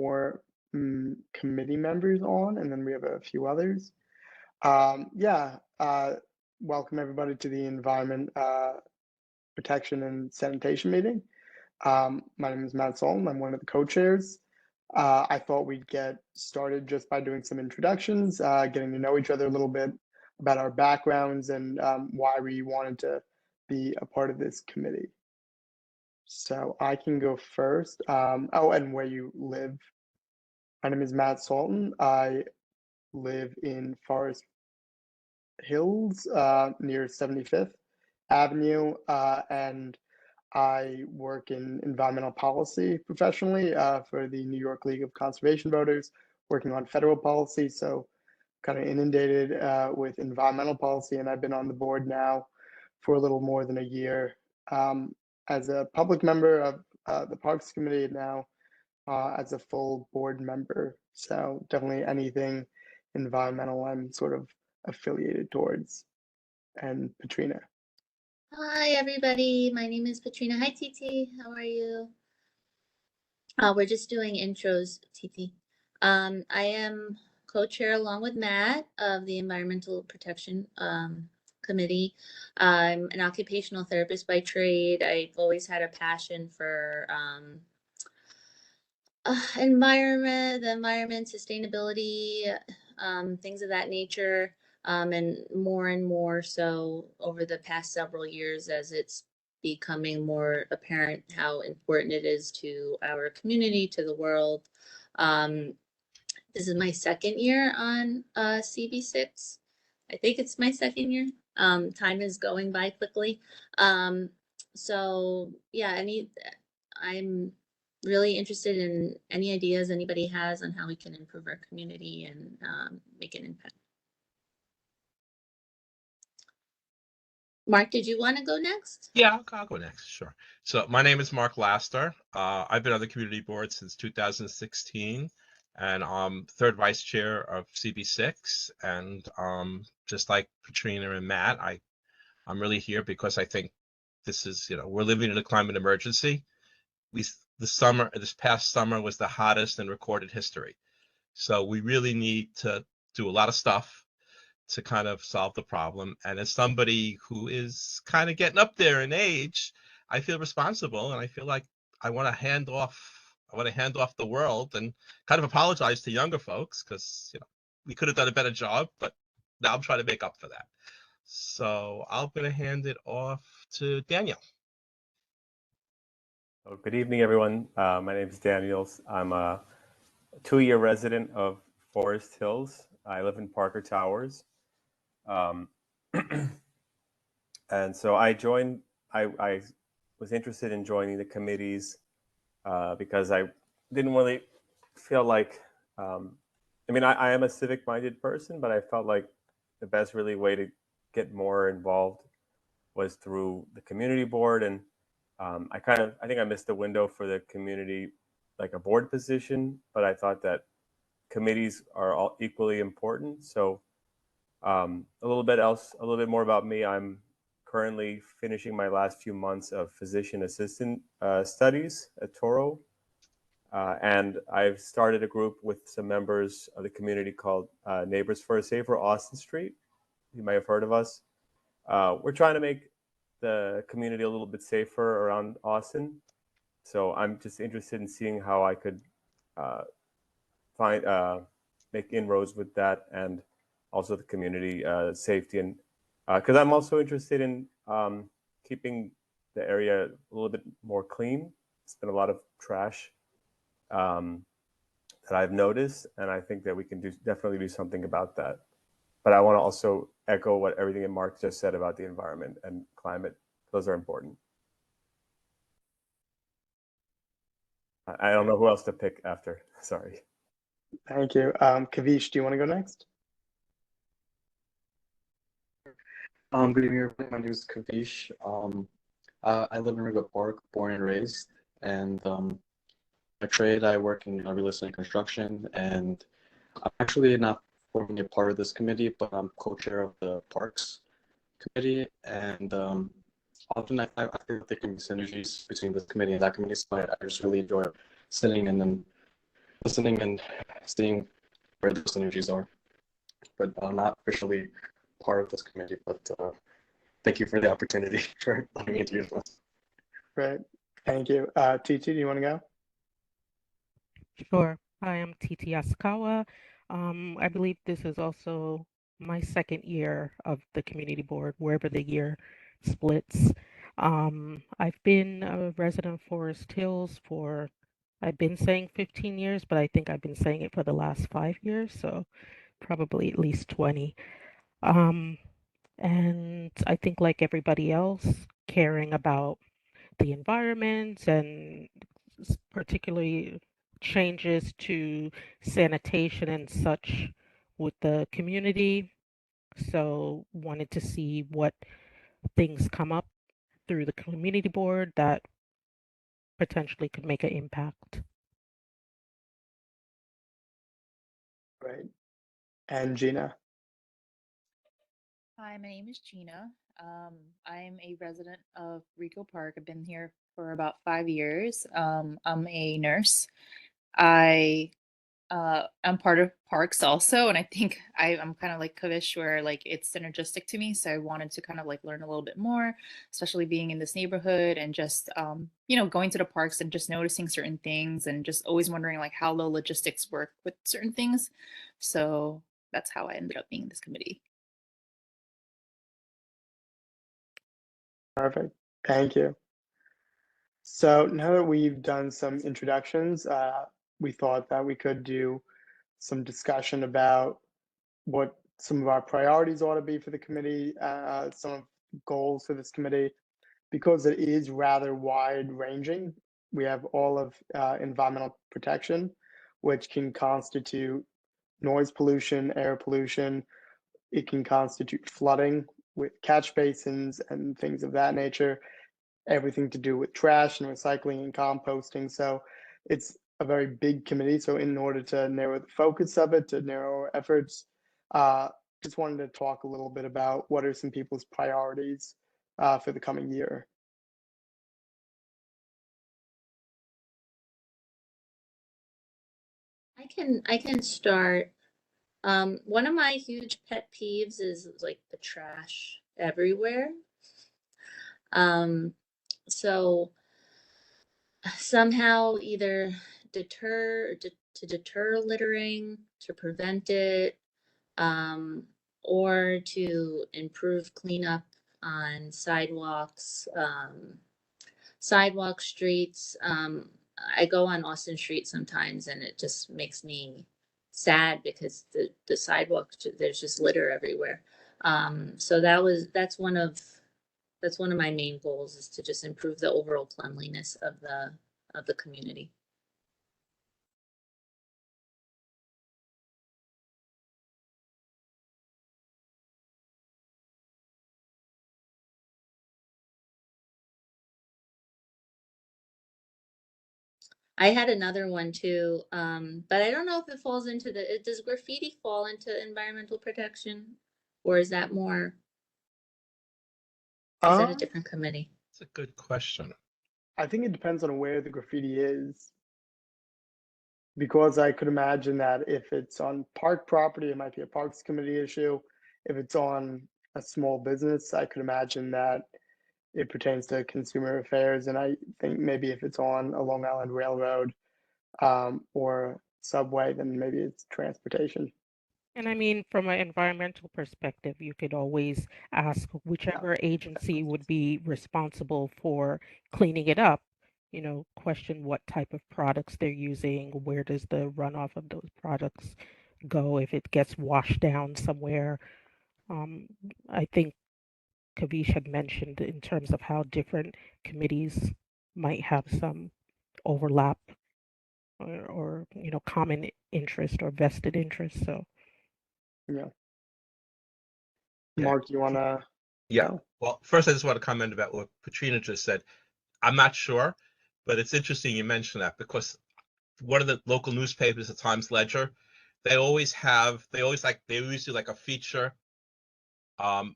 four committee members on, and then we have a few others. Yeah, welcome everybody to the Environment Protection and Sanitation meeting. My name is Matt Solon. I'm one of the co-chairs. I thought we'd get started just by doing some introductions, getting to know each other a little bit about our backgrounds and why we wanted to be a part of this committee. So I can go first. Oh, and where you live. My name is Matt Salton. I live in Forest Hills near 75th Avenue, and I work in environmental policy professionally for the New York League of Conservation Voters, working on federal policy. So kind of inundated with environmental policy, and I've been on the board now for a little more than a year as a public member of the Parks Committee, and now as a full board member. So definitely anything environmental I'm sort of affiliated towards. And Patrina. Hi, everybody. My name is Patrina. Hi, TT. How are you? We're just doing intros, TT. I am co-chair along with Matt of the Environmental Protection Committee. I'm an occupational therapist by trade. I've always had a passion for the environment, sustainability, things of that nature. And more so over the past several years as it's becoming more apparent how important it is to our community, to the world. This is my second year on CB6. I think it's my second year. Time is going by quickly. So yeah, I'm really interested in any ideas anybody has on how we can improve our community and make an impact. Mark, did you want to go next? Yeah, I'll go next, sure. So my name is Mark Laster. I've been on the community board since 2016, and I'm third vice chair of CB6. And just like Patrina and Matt, I'm really here because I think this is, we're living in a climate emergency. This past summer was the hottest in recorded history. So we really need to do a lot of stuff to kind of solve the problem. And as somebody who is kind of getting up there in age, I feel responsible, and I feel like I want to hand off the world and kind of apologize to younger folks because we could have done a better job, but now I'm trying to make up for that. So I'm going to hand it off to Daniel. Oh, good evening, everyone. My name is Daniel. I'm a 2-year resident of Forest Hills. I live in Parker Towers. And so I was interested in joining the committees because I didn't really feel like, I am a civic-minded person, but I felt like the best really way to get more involved was through the community board. And I think I missed the window for the community, like a board position, but I thought that committees are all equally important. So a little bit more about me. I'm currently finishing my last few months of physician assistant studies at Toro. And I've started a group with some members of the community called Neighbors for a Safer Austin Street. You may have heard of us. We're trying to make the community a little bit safer around Austin. So I'm just interested in seeing how I could make inroads with that, and also the community safety, and because I'm also interested in keeping the area a little bit more clean. It's been a lot of trash that I've noticed, and I think that we can definitely do something about that. But I want to also echo everything that Mark just said about the environment and climate. Those are important. I don't know who else to pick after. Sorry. Thank you. Kavish, do you want to go next? Good evening, everybody. My name is Kavish. I live in River Park, born and raised, and by trade I work in real estate and construction, and I'm actually not forming a part of this committee, but I'm co-chair of the Parks Committee, and often I feel that there can be synergies between this committee and that committee, so I just really enjoy sitting and then listening and seeing where those synergies are. But not officially part of this committee. But thank you for the opportunity for letting me do this. Great. Thank you. TT, do you want to go? Sure. Hi, I'm TT Asakawa. I believe this is also my second year of the community board, wherever the year splits. I've been a resident of Forest Hills for, I've been saying 15 years, but I think I've been saying it for the last 5 years, so probably at least 20. Um, and I think like everybody else, caring about the environment and particularly changes to sanitation and such with the community. So wanted to see what things come up through the community board that potentially could make an impact. Great. And Gina? Hi, my name is Gina. I'm a resident of Rico Park. I've been here for about 5 years. I'm a nurse. I'm part of parks also, and I think I'm kind of like Kavish, where like it's synergistic to me. So I wanted to kind of like learn a little bit more, especially being in this neighborhood and just going to the parks and just noticing certain things and just always wondering like how the logistics work with certain things. So that's how I ended up being in this committee. Perfect. Thank you. So now that we've done some introductions, we thought that we could do some discussion about what some of our priorities ought to be for the committee, some of goals for this committee, because it is rather wide ranging. We have all of environmental protection, which can constitute noise pollution, air pollution. It can constitute flooding with catch basins and things of that nature, everything to do with trash and recycling and composting. So it's a very big committee. So in order to narrow the focus of it, to narrow our efforts, just wanted to talk a little bit about what are some people's priorities for the coming year. I can start. One of my huge pet peeves is like the trash everywhere. So somehow either to deter littering, to prevent it, or to improve cleanup on sidewalks, streets. I go on Austin Street sometimes and it just makes me sad because the sidewalk, there's just litter everywhere. So that's one of my main goals, is to just improve the overall cleanliness of the community. I had another one too, but I don't know if it falls into does graffiti fall into environmental protection, or is that more, is that a different committee? It's a good question. I think it depends on where the graffiti is, because I could imagine that if it's on park property, it might be a parks committee issue. If it's on a small business, I could imagine that it pertains to consumer affairs. And I think maybe if it's on a Long Island Railroad or subway, then maybe it's transportation. And I mean, from an environmental perspective, you could always ask whichever agency would be responsible for cleaning it up, question what type of products they're using, where does the runoff of those products go if it gets washed down somewhere. Um, I think Kavish had mentioned in terms of how different committees might have some overlap or common interest or vested interest. So Yeah. Yeah. Mark, you want to? Yeah. No? Well, first, I just want to comment about what Katrina just said. I'm not sure, but it's interesting you mentioned that, because one of the local newspapers, the Times Ledger, they always do like a feature.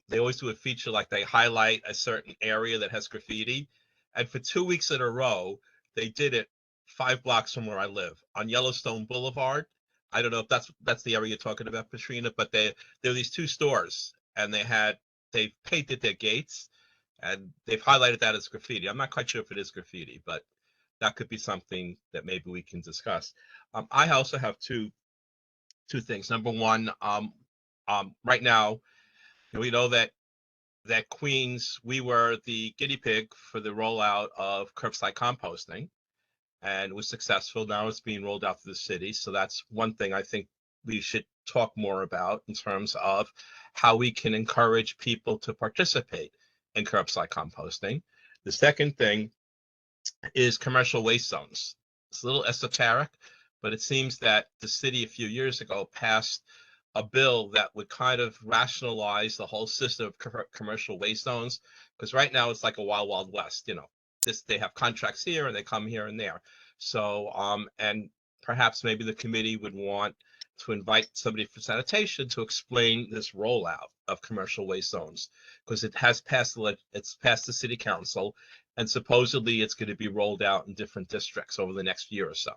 They always do a feature, like they highlight a certain area that has graffiti. And for 2 weeks in a row, they did it 5 blocks from where I live on Yellowstone Boulevard. I don't know if that's the area you're talking about, Katrina, but there are these 2 stores, and they've painted their gates, and they've highlighted that as graffiti. I'm not quite sure if it is graffiti, but that could be something that maybe we can discuss. I also have two things. Number one, right now, we know that Queens, we were the guinea pig for the rollout of curbside composting, and was successful. Now it's being rolled out to the city. So that's one thing I think we should talk more about in terms of how we can encourage people to participate in curbside composting. The second thing is commercial waste zones. It's a little esoteric, but it seems that the city a few years ago passed a bill that would kind of rationalize the whole system of commercial waste zones, because right now it's like a wild west. They have contracts here and they come here and there. So and perhaps maybe the committee would want to invite somebody from sanitation to explain this rollout of commercial waste zones, because it's passed the city council, and supposedly it's going to be rolled out in different districts over the next year or so.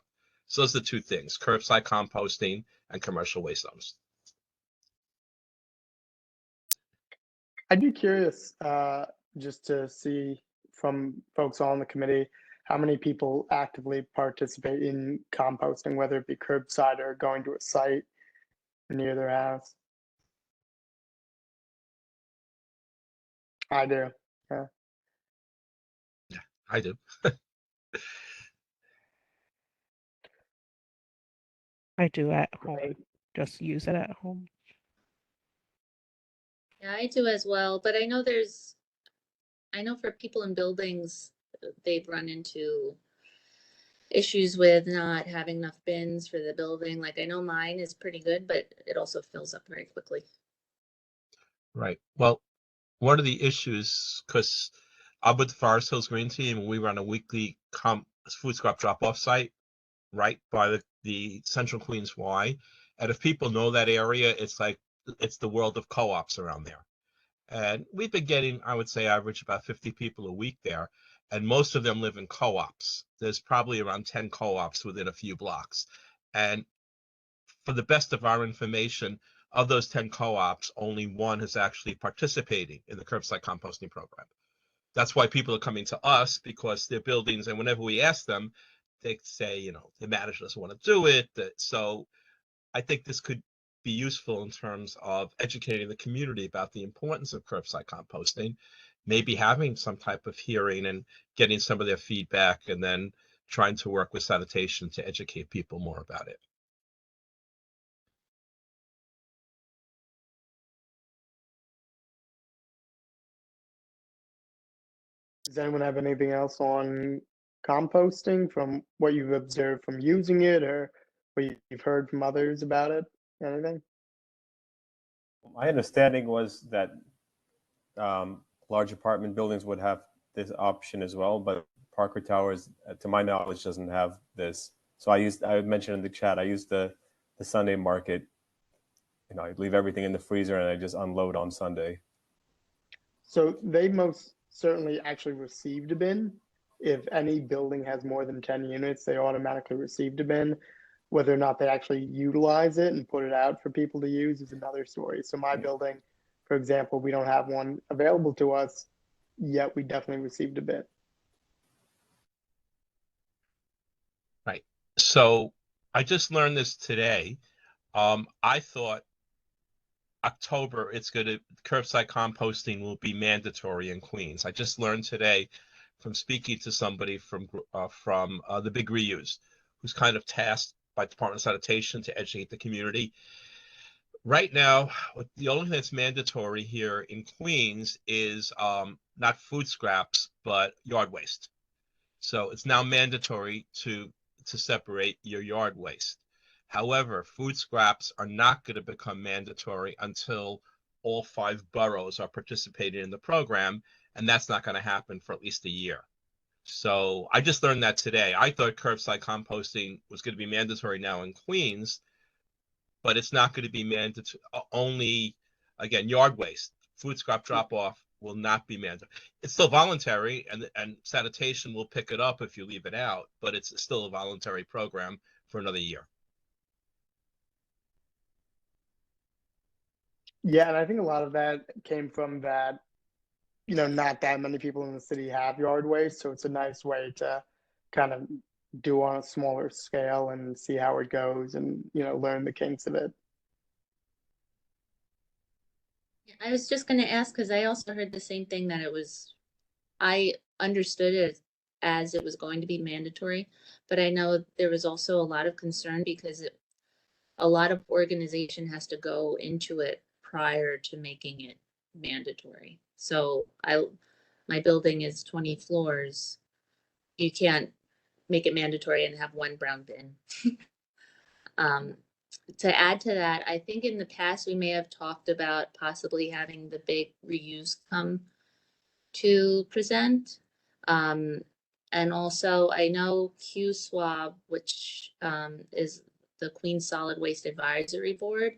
So those are the 2 things: curbside composting and commercial waste zones. I'd be curious just to see from folks on the committee how many people actively participate in composting, whether it be curbside or going to a site near their house. I do. Yeah. Yeah, I do. I do at home. Right. Just use it at home. Yeah, I do as well, but I know for people in buildings, they've run into issues with not having enough bins for the building. Like I know mine is pretty good, but it also fills up very quickly. Right. Well, one of the issues, because I'm with the Forest Hills Green Team, and we run a weekly food scrap drop-off site right by the Central Queens Y. And if people know that area, it's like it's the world of co-ops around there. And we've been getting, I would say, average about 50 people a week there. And most of them live in co-ops. There's probably around 10 co-ops within a few blocks. And for the best of our information, of those 10 co-ops, only one is actually participating in the curbside composting program. That's why people are coming to us, because their buildings, and whenever we ask them, they say, the manager doesn't want to do it. So I think this could be useful in terms of educating the community about the importance of curbside composting, maybe having some type of hearing and getting some of their feedback, and then trying to work with sanitation to educate people more about it. Does anyone have anything else on composting from what you've observed from using it, or what you've heard from others about it? Anything? My understanding was that large apartment buildings would have this option as well, but Parker Towers, to my knowledge, doesn't have this. So I mentioned in the chat, I use the Sunday market. I leave everything in the freezer and I just unload on Sunday. So they most certainly actually received a bin. If any building has more than 10 units, they automatically received a bin. Whether or not they actually utilize it and put it out for people to use is another story. So my building, for example, we don't have one available to us, yet we definitely received a bin. Right. So I just learned this today. I thought October, curbside composting will be mandatory in Queens. I just learned today from speaking to somebody from the Big Reuse, who's kind of tasked by Department of Sanitation to educate the community. Right now, the only thing that's mandatory here in Queens is not food scraps, but yard waste. So it's now mandatory to separate your yard waste. However, food scraps are not going to become mandatory until all 5 boroughs are participating in the program, and that's not going to happen for at least a year. So I just learned that today. I thought curbside composting was going to be mandatory now in Queens, but it's not going to be mandatory. Only, again, yard waste, food scrap drop-off, will not be mandatory. It's still voluntary, and sanitation will pick it up if you leave it out, but it's still a voluntary program for another year. Yeah, and I think a lot of that came from that, not that many people in the city have yard waste, so it's a nice way to kind of do on a smaller scale and see how it goes and, learn the kinks of it. I was just going to ask because I also heard the same thing that I understood it as it was going to be mandatory, but I know there was also a lot of concern because a lot of organization has to go into it prior to making it mandatory. So my building is 20 floors. You can't make it mandatory and have one brown bin. To add to that, I think in the past we may have talked about possibly having the big reuse come to present. And also, I know QSWAB, which is the Queen Solid Waste Advisory Board,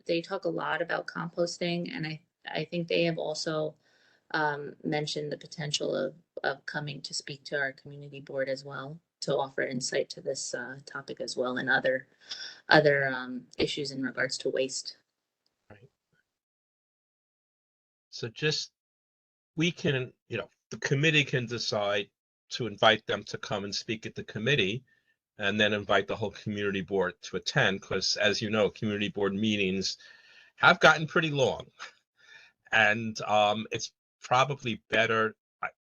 they talk a lot about composting, and I think they have also mentioned the potential of coming to speak to our community board as well to offer insight to this topic as well and other issues in regards to waste. Right. So we can, the committee can decide to invite them to come and speak at the committee, and then invite the whole community board to attend, because as you know, community board meetings have gotten pretty long. And it's probably better.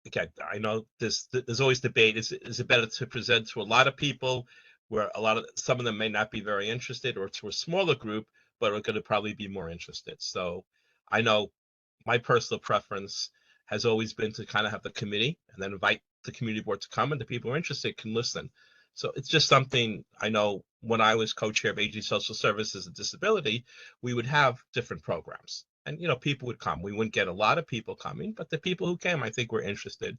Again, I know there's always debate. Is it better to present to a lot of people, where some of them may not be very interested, or to a smaller group, but are going to probably be more interested? So I know my personal preference has always been to kind of have the committee and then invite the community board to come, and the people who are interested can listen. So it's just something I know when I was co-chair of AG Social Services and Disability, we would have different programs. And people would come. We wouldn't get a lot of people coming, but the people who came, I think, were interested.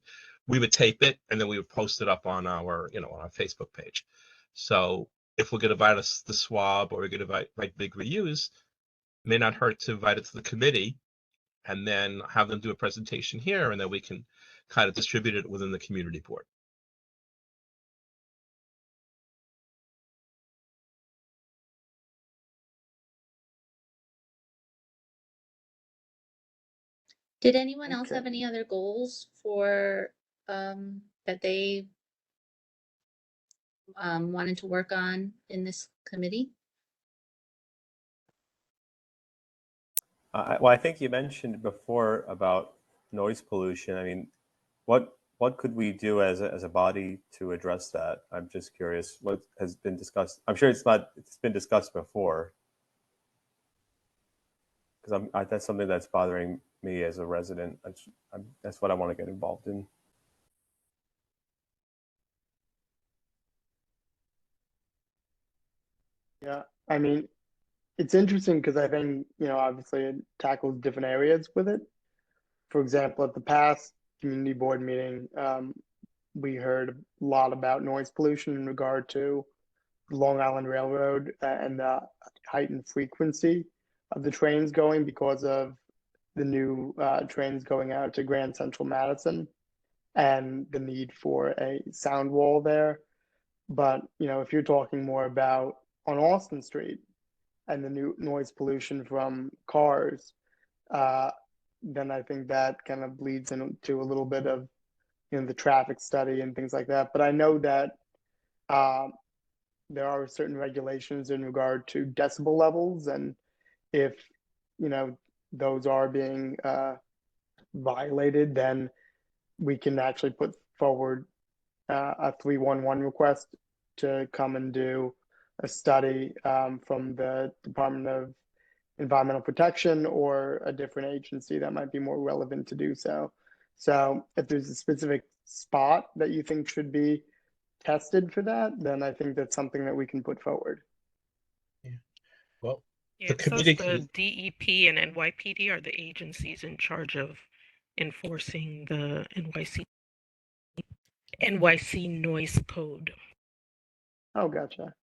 We would tape it, and then we would post it up on our, on our Facebook page. So if we're going to invite the swab, or we're going to invite big reuse, it may not hurt to invite it to the committee, and then have them do a presentation here, and then we can kind of distribute it within the community board. Did anyone else Okay. have any other goals for that they wanted to work on in this committee? Well, I think you mentioned before about noise pollution. I mean, what could we do as a body to address that? I'm just curious what has been discussed. I'm sure it's been discussed before, because that's something that's bothering me as a resident. That's what I want to get involved in. Yeah, I mean, it's interesting because I think, obviously it tackles different areas with it. For example, at the past community board meeting, we heard a lot about noise pollution in regard to Long Island Railroad and the heightened frequency of the trains going because of the new trains going out to Grand Central Madison and the need for a sound wall there. But, if you're talking more about on Austin Street and the new noise pollution from cars, uh, then I think that kind of bleeds into a little bit of, the traffic study and things like that. But I know that um, there are certain regulations in regard to decibel levels, and if those are being violated, then we can actually put forward a 311 request to come and do a study from the Department of Environmental Protection or a different agency that might be more relevant to do so. So if there's a specific spot that you think should be tested for that, then I think that's something that we can put forward. Yeah. Well, Yeah, the it says committee the can, DEP and NYPD are the agencies in charge of enforcing the NYC noise code. Oh, gotcha.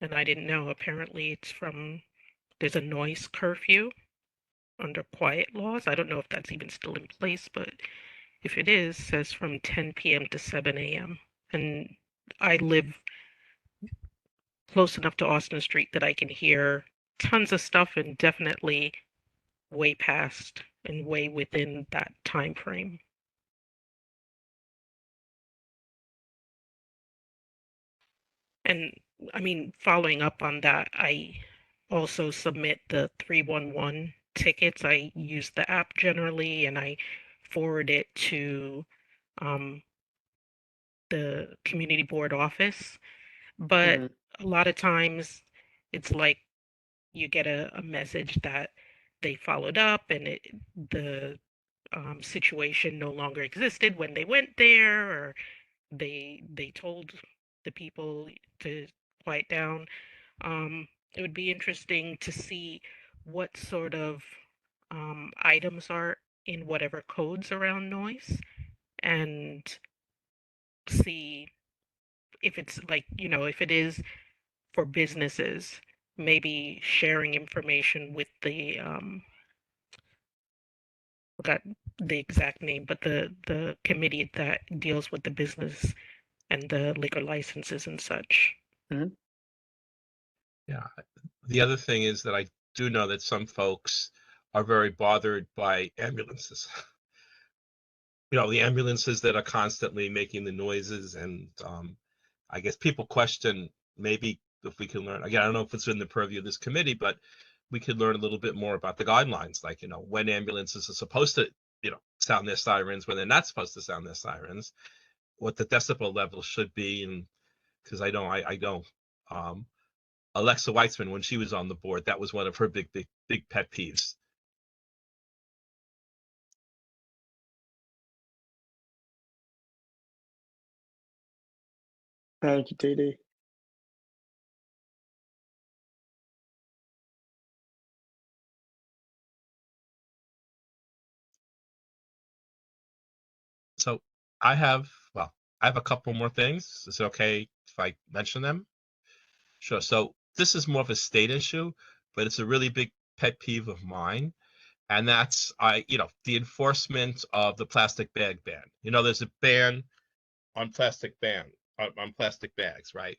And I didn't know, apparently it's from there's a noise curfew under quiet laws. I don't know if that's even still in place, but if it is, says from 10 p.m. to 7 a.m. And I live close enough to Austin Street that I can hear tons of stuff and definitely way past and way within that time frame. And I mean, following up on that, I also submit the 311 tickets. I use the app generally and I forward it to um, the community board office. But hmm a lot of times it's like you get a message that they followed up and the situation no longer existed when they went there, or they told the people to quiet down. It would be interesting to see what sort of items are in whatever codes around noise and see if it's like, if it is for businesses, maybe sharing information with the forgot the exact name, but the committee that deals with the business and the liquor licenses and such. Yeah. The other thing is that I do know that some folks are very bothered by ambulances. The ambulances that are constantly making the noises, and I guess people question maybe if we can learn. Again, I don't know if it's in the purview of this committee, but we could learn a little bit more about the guidelines, like when ambulances are supposed to sound their sirens, when they're not supposed to sound their sirens, what the decibel level should be, and because I know Alexa Weitzman, when she was on the board, that was one of her big pet peeves. Thank you, TD. So I have a couple more things. Is it okay if I mention them? Sure. So this is more of a state issue, but it's a really big pet peeve of mine. And that's the enforcement of the plastic bag ban. There's a ban on plastic on plastic bags, right?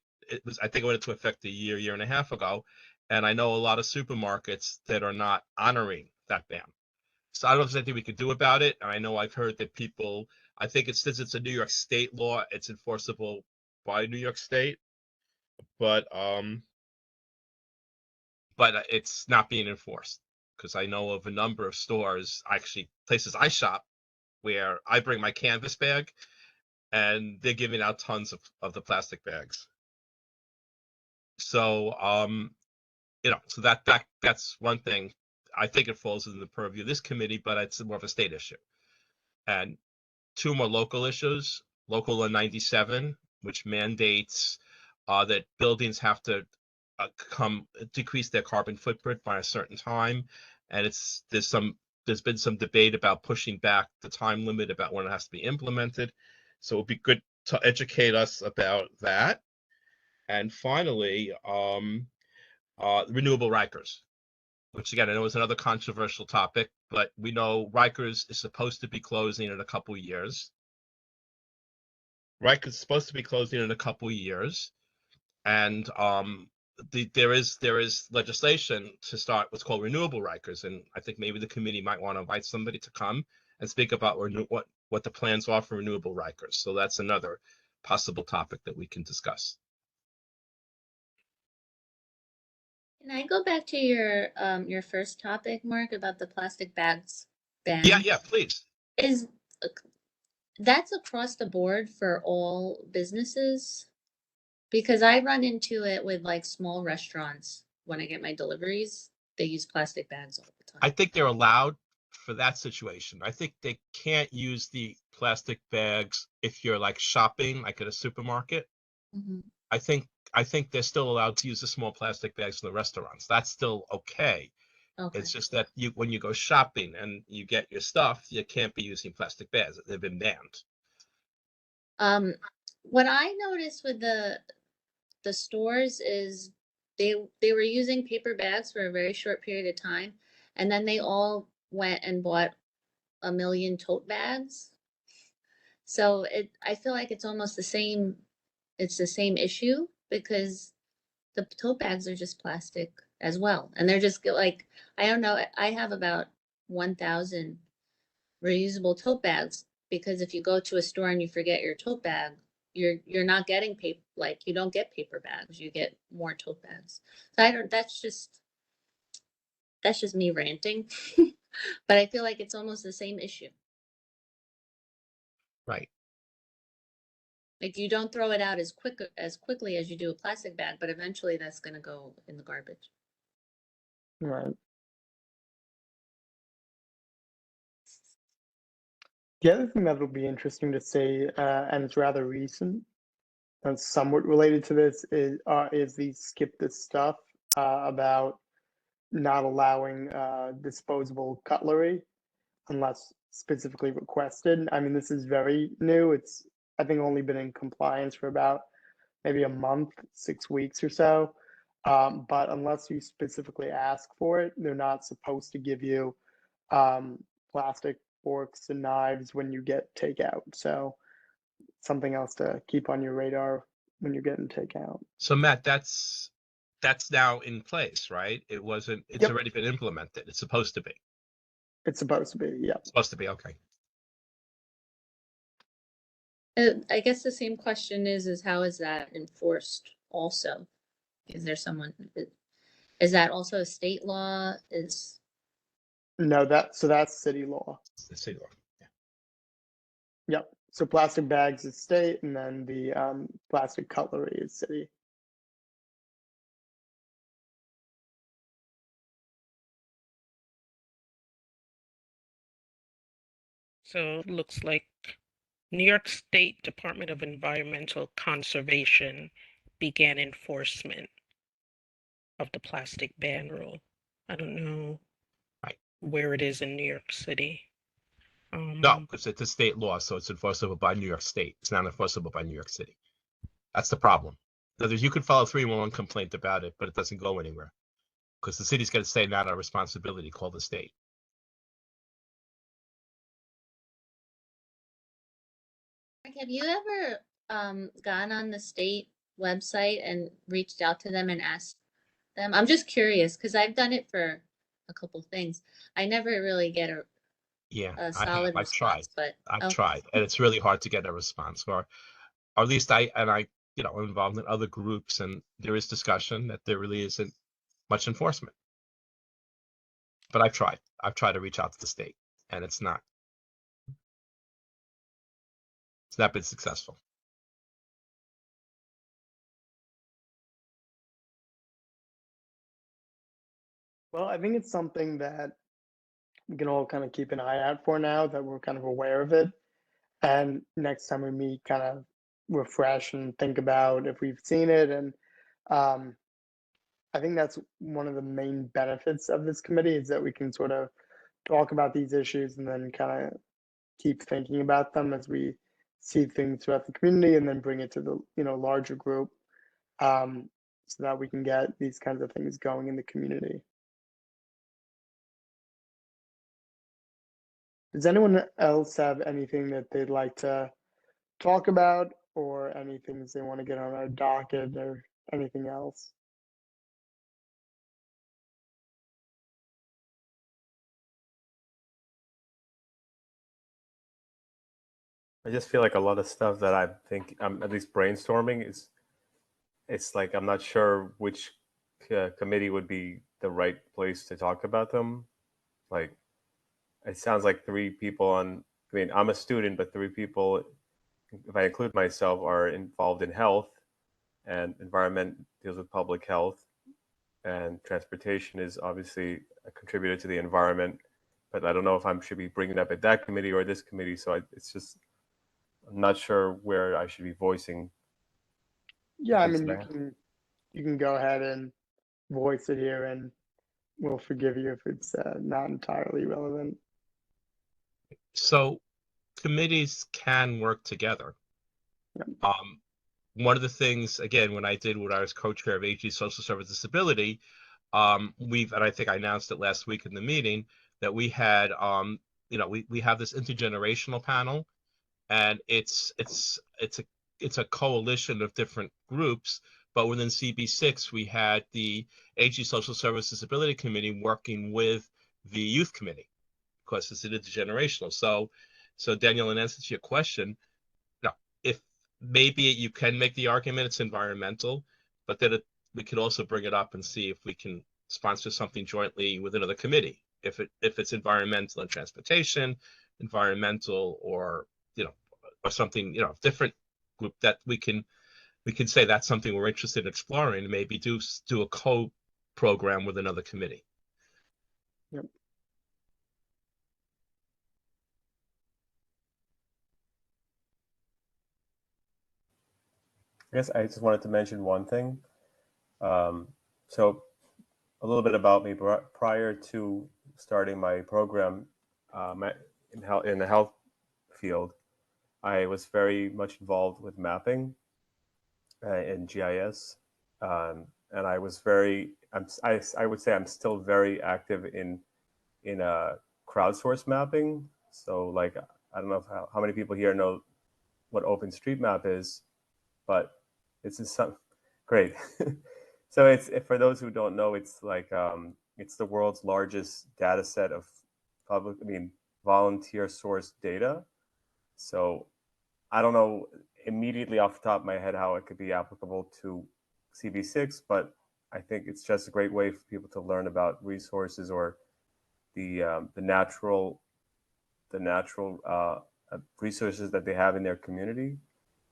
I think it went into effect a year and a half ago. And I know a lot of supermarkets that are not honoring that ban. So I don't know if there's anything we could do about it. I know I've heard that people, I think since it's a New York State law, it's enforceable by New York State, but it's not being enforced, because I know of a number of stores, actually places I shop, where I bring my canvas bag and they're giving out tons of the plastic bags. So so that's one thing. I think it falls in the purview of this committee, but it's more of a state issue. And two more local issues. Local Law 97, which mandates that buildings have to decrease their carbon footprint by a certain time, and there's been some debate about pushing back the time limit about when it has to be implemented. So it'd be good to educate us about that. And finally, renewable Rikers, which again I know is another controversial topic, but we know Rikers is supposed to be closing in a couple years. Rikers is supposed to be closing in a couple years, and there is legislation to start what's called renewable Rikers, and I think maybe the committee might want to invite somebody to come and speak about what the plans are for renewable Rikers. So that's another possible topic that we can discuss. Can I go back to your first topic, Mark, about the plastic bags ban? Yeah, please. Is that's across the board for all businesses? Because I run into it with like small restaurants when I get my deliveries. They use plastic bags all the time. I think they're allowed for that situation. I think they can't use the plastic bags if you're like shopping, like at a supermarket. Mhm. I think they're still allowed to use the small plastic bags in the restaurants. That's still okay. Okay. It's just that when you go shopping and you get your stuff, you can't be using plastic bags. They've been banned. What I noticed with the stores is they were using paper bags for a very short period of time, and then they all went and bought 1 million tote bags. So I feel like it's almost the same. It's the same issue because the tote bags are just plastic as well, and they're just like, I don't know. I have about 1,000 reusable tote bags because if you go to a store and you forget your tote bag, you're not getting paper, like you don't get paper bags, you get more tote bags. So I don't, that's just me ranting. But I feel like it's almost the same issue. Right. Like you don't throw it out as quickly as you do a plastic bag, but eventually that's going to go in the garbage. Right. The other thing that will be interesting to see, and it's rather recent and somewhat related to this, is the skip this stuff about not allowing disposable cutlery unless specifically requested. I mean, this is very new. It's, I think, only been in compliance for about maybe a month, 6 weeks or so. But unless you specifically ask for it, they're not supposed to give you plastic forks and knives when you get takeout. So something else to keep on your radar when you're getting takeout. So Matt, that's now in place, right? It wasn't. It's Yep. already been implemented. It's supposed to be. It's supposed to be, yeah. It's supposed to be, okay. I guess the same question is how is that enforced also? Is there someone, is that also a state law? No, that's city law. It's the city law. Yeah. Yep. So plastic bags is state, and then the plastic cutlery is city. So it looks like New York State Department of Environmental Conservation began enforcement of the plastic ban rule. I don't know Right. where it is in New York City. No, because it's a state law, so it's enforceable by New York State. It's not enforceable by New York City. That's the problem. In other words, you could file a 311 complaint about it, but it doesn't go anywhere because the city's going to say not our responsibility. Call the state. Have you ever gone on the state website and reached out to them and asked them? I'm just curious because I've done it for a couple things. I never really get Yeah, a I have. solid I've tried. response, but I've oh, tried, and it's really hard to get a response. Or at least I, you know, I'm involved in other groups, and there is discussion that there really isn't much enforcement. But I've tried. I've tried to reach out to the state, and it's not been successful. Well, I think it's something that we can all kind of keep an eye out for now that we're kind of aware of it. And next time we meet, kind of refresh and think about if we've seen it. And I think that's one of the main benefits of this committee is that we can sort of talk about these issues and then kind of keep thinking about them as we see things throughout the community and then bring it to the larger group so that we can get these kinds of things going in the community. Does anyone else have anything that they'd like to talk about or any things they want to get on our docket or anything else? I just feel like a lot of stuff that I think I'm at least brainstorming is, it's like I'm not sure which committee would be the right place to talk about them. Like, it sounds like three people on, I mean, I'm a student, but three people, if I include myself, are involved in health, and environment deals with public health, and transportation is obviously a contributor to the environment. But I don't know if I should be bringing it up at that committee or this committee. So it's just, I'm not sure where I should be voicing. Yeah, I things mean, that you can go ahead and voice it here, and we'll forgive you if it's not entirely relevant. So committees can work together. Yep. one of the things, again, when I was co-chair of AG Social Service Disability, and I think I announced it last week in the meeting, that we had, we have this intergenerational panel, and it's a coalition of different groups. But within CB6, we had the AG Social Service Disability Committee working with the youth committee, because it's intergenerational. So Daniel, in answer to your question, no, if maybe you can make the argument it's environmental, but then we could also bring it up and see if we can sponsor something jointly with another committee. If it's environmental and transportation, environmental, or or something, different group, that we can say that's something we're interested in exploring, and maybe do a co-program with another committee. Yep. I guess I just wanted to mention one thing. So a little bit about me. Prior to starting my program in the health field, I was very much involved with mapping in GIS, and I was I would say I'm still very active in crowdsource mapping. So like, I don't know how many people here know what OpenStreetMap is, but it's some great. So it's, for those who don't know, it's like it's the world's largest data set of volunteer source data. So I don't know immediately off the top of my head how it could be applicable to CB6, but I think it's just a great way for people to learn about resources or the natural resources that they have in their community.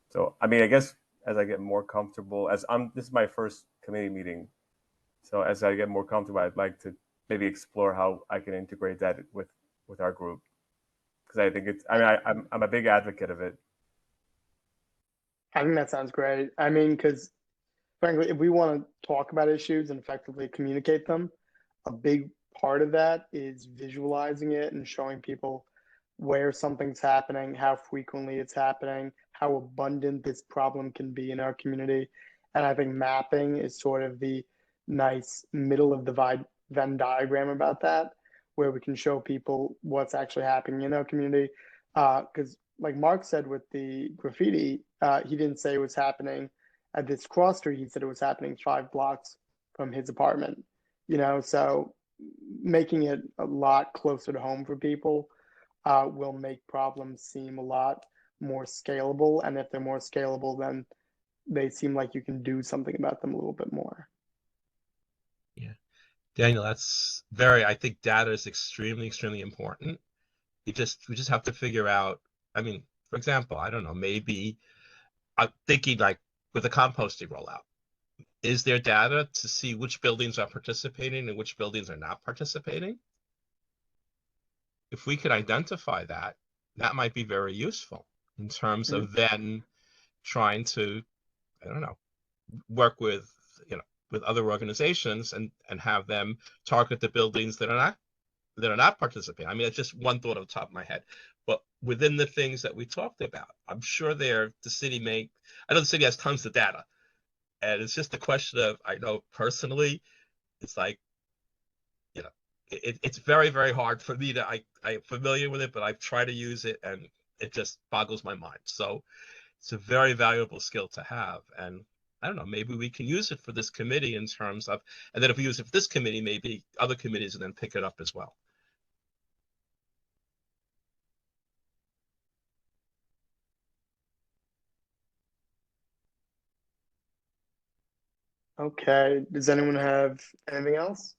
So I mean, I guess as I get more comfortable, this is my first committee meeting, so as I get more comfortable, I'd like to maybe explore how I can integrate that with our group, because I think it's, I'm a big advocate of it. I think that sounds great. I mean, because frankly, if we want to talk about issues and effectively communicate them, a big part of that is visualizing it and showing people where something's happening, how frequently it's happening, how abundant this problem can be in our community. And I think mapping is sort of the nice middle of the Venn diagram about that, where we can show people what's actually happening in our community. Because like Mark said with the graffiti, he didn't say it was happening at this cross street. He said it was happening 5 blocks from his apartment. So making it a lot closer to home for people will make problems seem a lot more scalable. And if they're more scalable, then they seem like you can do something about them a little bit more. Yeah, Daniel, I think data is extremely, extremely important. We just have to figure out, I mean, for example, I don't know, maybe I'm thinking like with the composting rollout, is there data to see which buildings are participating and which buildings are not participating? If we could identify that, that might be very useful in terms of then trying to, I don't know, work with, with other organizations and have them target the buildings that are not participating. I mean, it's just one thought off the top of my head. But within the things that we talked about, I'm sure I know the city has tons of data. And it's just a question of, I know personally, it's like, it's very, very hard for me I'm familiar with it, but I've tried to use it and it just boggles my mind. So it's a very valuable skill to have. And I don't know, maybe we can use it for this committee in terms of, and then if we use it for this committee, maybe other committees will then pick it up as well. Okay. Does anyone have anything else?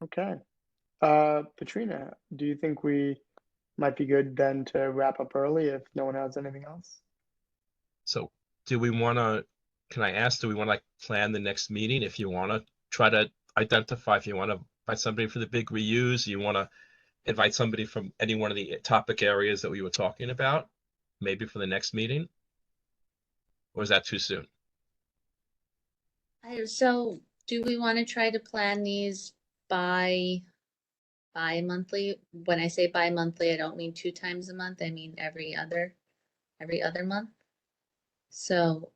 Okay. Katrina, do you think we might be good then to wrap up early if no one has anything else? So do we want to, can I ask, do we want to plan the next meeting? If you want to try to identify, if you want to invite somebody for the big reuse, you want to invite somebody from any one of the topic areas that we were talking about, maybe for the next meeting? Or is that too soon? So do we want to try to plan these by bi-monthly. When I say bi-monthly, I don't mean 2 times a month. I mean every other month. So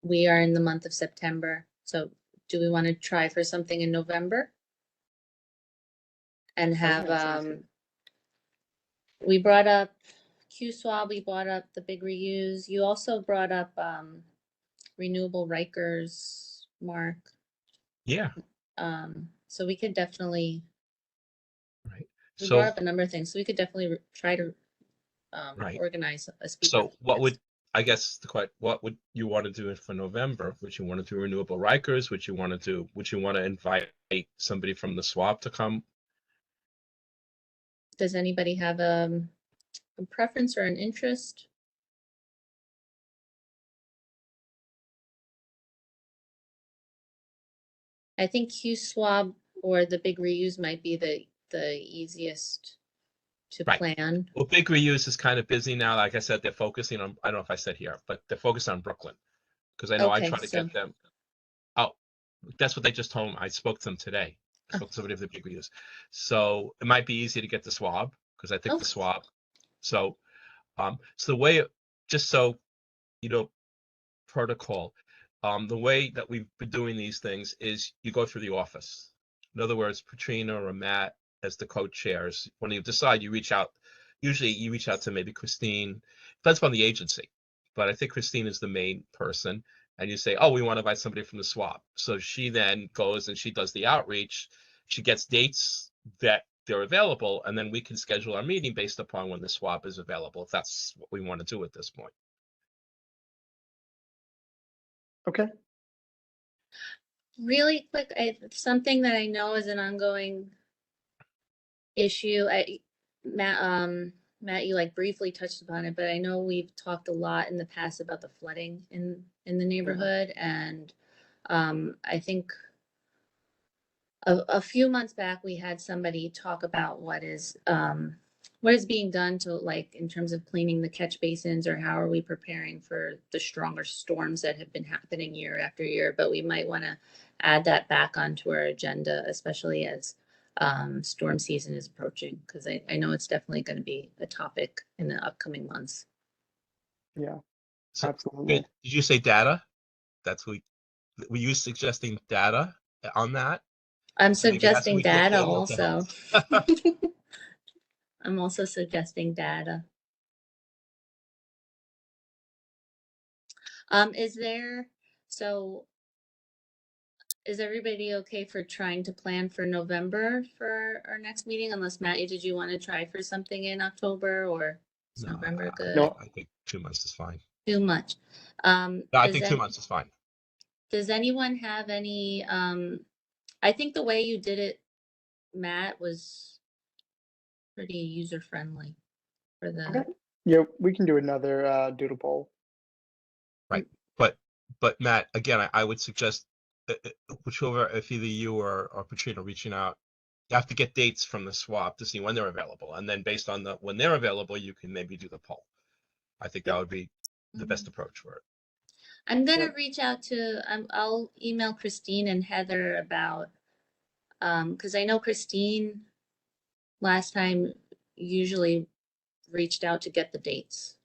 we are in the month of September. So do we want to try for something in November? And have, Okay, sounds good. we brought up Q-Swab, we brought up the big reuse. You also brought up renewable Rikers, Mark. Yeah. So we could definitely, Right. we brought So up a number of things, so we could definitely try to right. organize a speaker. So what would, I guess the question, what would you want to do for November? Would you want to do renewable Rikers? Would you want to invite somebody from the swab to come? Does anybody have a preference or an interest? I think Q-Swab or the big reuse might be the easiest to Right. plan. Well, big reuse is kind of busy now. Like I said, they're focusing on, I don't know if I said here, but they're focused on Brooklyn. Because I know I Okay, try to so get them. Oh, that's what they just told me. I spoke to them today. I spoke to somebody of the big reuse. So it might be easy to get the swab because I think the okay. swab. So so the way, just so you know, protocol, the way that we've been doing these things is you go through the office. In other words, Katrina or Matt as the co-chairs, when you decide, you reach out. Usually you reach out to maybe Christine. Depends on the agency, but I think Christine is the main person. And you say, oh, we want to invite somebody from the swap. So she then goes and she does the outreach. She gets dates that they're available, and then we can schedule our meeting based upon when the swap is available, if that's what we want to do at this point. Okay. Really quick, something that I know is an ongoing issue. Matt, you like briefly touched upon it, but I know we've talked a lot in the past about the flooding in the neighborhood, and I think a few months back we had somebody talk about what is being done to, like, in terms of cleaning the catch basins, or how are we preparing for the stronger storms that have been happening year after year. But we might want to add that back onto our agenda, especially as storm season is approaching, because I know it's definitely going to be a topic in the upcoming months. Yeah, So, absolutely. did you say data? That's what were you suggesting data on that? I'm So maybe that's what suggesting we put data together to also. help. I'm also suggesting data. So is everybody okay for trying to plan for November for our next meeting? Unless Matt, did you want to try for something in October, or is No, November good? No. I think 2 months is fine. Too much. No, I think 2 months is fine. Does anyone have any, I think the way you did it, Matt, was pretty user friendly for the. Okay. Yeah, we can do another doodle poll. Right. But Matt, again, I would suggest whichever, if either you or Katrina reaching out, you have to get dates from the swap to see when they're available. And then based on when they're available, you can maybe do the poll. I think that would be the best approach for it. I'm gonna reach out to, I'll email Christine and Heather about, because I know Christine last time usually reached out to get the dates.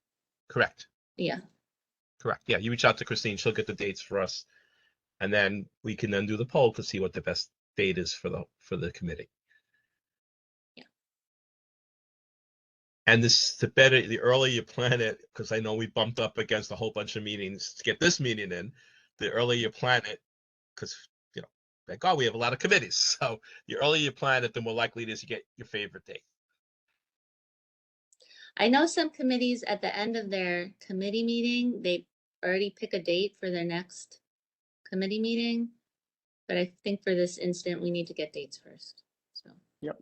Correct. Yeah. Correct. Yeah, you reach out to Christine, she'll get the dates for us, and then we can then do the poll to see what the best date is for the committee. Yeah. And the earlier you plan it, because I know we bumped up against a whole bunch of meetings to get this meeting in. The earlier you plan it, because thank God we have a lot of committees. So the earlier you plan it, the more likely it is you get your favorite date. I know some committees at the end of their committee meeting, they already pick a date for their next committee meeting. But I think for this instant, we need to get dates first. So. Yep.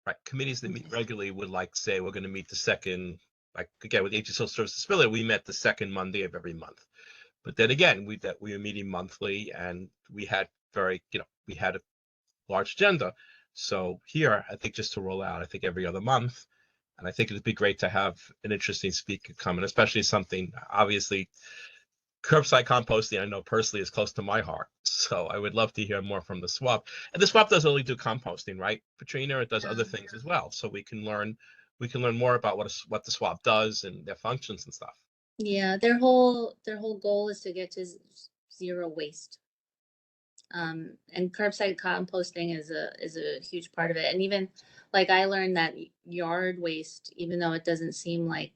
Right. Committees that meet regularly would say we're going to meet the second, like again with Social Service Disability, we met the second Monday of every month. But then again, we were meeting monthly, and we had we had a large agenda. So here, I think just to roll out, I think every other month, and I think it'd be great to have an interesting speaker come, and especially something, obviously, Curbside composting, I know personally, is close to my heart. So I would love to hear more from the swap. And the swap doesn't only do composting, right, Katrina? It does other things as well. So we can learn more about what the swap does and their functions and stuff. Yeah, their whole goal is to get to zero waste. And curbside composting is a huge part of it. And even like I learned that yard waste, even though it doesn't seem like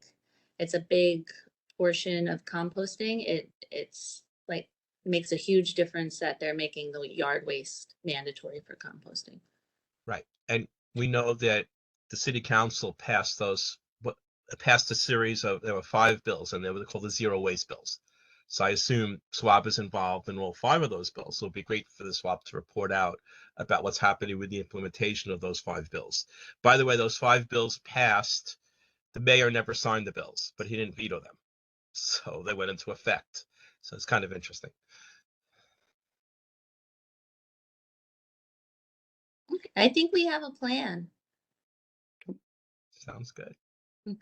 it's a big portion of composting, it's like makes a huge difference that they're making the yard waste mandatory for composting. Right. And we know that the city council passed a series of, there were 5 bills, and they were called the zero waste bills. So I assume SWAB is involved in all 5 of those bills. So it'd be great for the SWAB to report out about what's happening with the implementation of those 5 bills. By the way, those 5 bills passed. The mayor never signed the bills, but he didn't veto them. So they went into effect. So it's kind of interesting. Okay, I think we have a plan. Sounds good. Okay.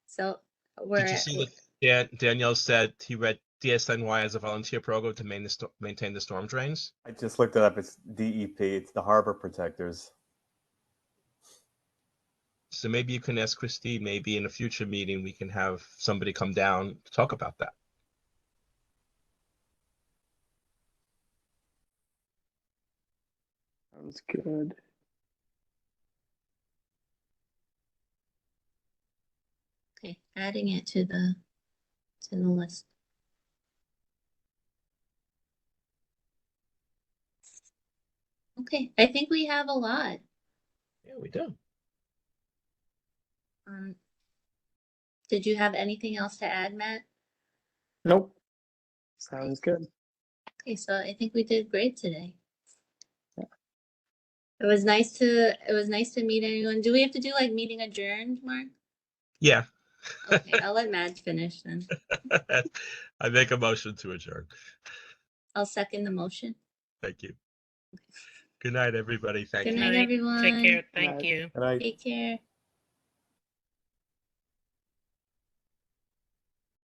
So Did you see that Danielle said he read DSNY as a volunteer program to maintain the storm drains? I just looked it up. It's DEP. It's the Harbor Protectors. So maybe you can ask Christine, maybe in a future meeting, we can have somebody come down to talk about that. Sounds good. Okay, adding it to the list. Okay, I think we have a lot. Yeah, we do. Did you have anything else to add, Matt? Nope. Sounds good. Okay, so I think we did great today. Yeah. It was nice to meet anyone. Do we have to do like meeting adjourned, Mark? Yeah. Okay, I'll let Matt finish then. I make a motion to adjourn. I'll second the motion. Thank you. Good night, everybody. Thank Good you. night, everyone. Take care. Good night. Thank you. And I Take care.